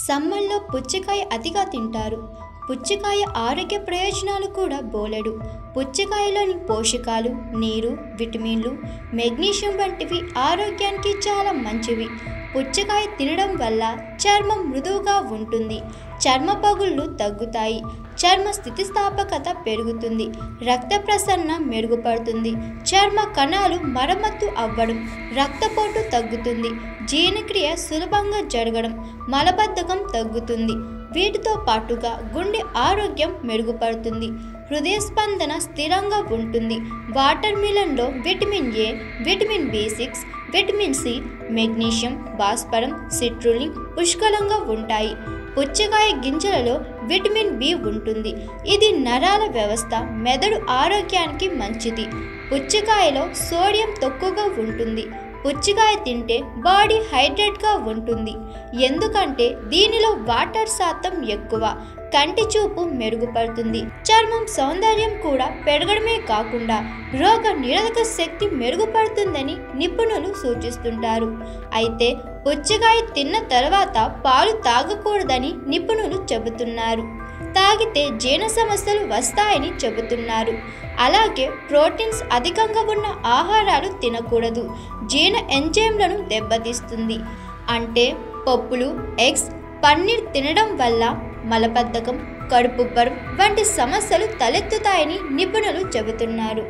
సమ్మర్లో పుచ్చకాయ అతిగా తింటారు. పుచ్చకాయ ఆరోగ్య ప్రయోజనాలు కూడా బోలెడు. పుచ్చకాయలోని పోషకాలు, నీరు, విటమిన్లు, మెగ్నీషియం వంటివి ఆరోగ్యానికి చాలా మంచివి. పుచ్చకాయ తినడం వల్ల చర్మం మృదువుగా ఉంటుంది, చర్మ పగుళ్ళు తగ్గుతాయి, చర్మ స్థితిస్థాపకత పెరుగుతుంది, రక్త ప్రసరణ మెరుగుపడుతుంది, చర్మ కణాలు మరమ్మతు అవ్వడం, రక్తపోటు తగ్గుతుంది, జీర్ణక్రియ సులభంగా జరగడం, మలబద్ధకం తగ్గుతుంది. వీటితో పాటుగా గుండె ఆరోగ్యం మెరుగుపడుతుంది, హృదయ స్పందన స్థిరంగా ఉంటుంది. వాటర్ మిలన్లో vitamin A, vitamin B6, vitamin C, magnesium, భాస్వరం, సిట్రులిన్ పుష్కలంగా ఉంటాయి. పుచ్చకాయ గింజలలో విటమిన్ బి ఉంటుంది. ఇది నరాల వ్యవస్థ, మెదడు ఆరోగ్యానికి మంచిది. పుచ్చకాయలో సోడియం తక్కువగా ఉంటుంది. పుచ్చకాయ తింటే బాడీ హైడ్రేట్గా ఉంటుంది, ఎందుకంటే దీనిలో వాటర్ శాతం ఎక్కువ. కంటి చూపు మెరుగుపడుతుంది, చర్మం సౌందర్యం కూడా పెరగడమే కాకుండా రోగ నిరోధక శక్తి మెరుగుపడుతుందని నిపుణులు సూచిస్తుంటారు. అయితే పుచ్చకాయ తిన్న తర్వాత పాలు తాగకూడదని నిపుణులు చెబుతున్నారు. తాగితే జీర్ణ సమస్యలు వస్తాయని చెబుతున్నారు. అలాగే ప్రోటీన్స్ అధికంగా ఉన్న ఆహారాలు తినకూడదు, జీర్ణ ఎంజైమ్లను దెబ్బతీస్తుంది. అంటే పప్పులు, ఎగ్స్, పన్నీర్ తినడం వల్ల మలబద్ధకం, కడుపుబ్బరం వంటి సమస్యలు తలెత్తుతాయని నిపుణులు చెబుతున్నారు.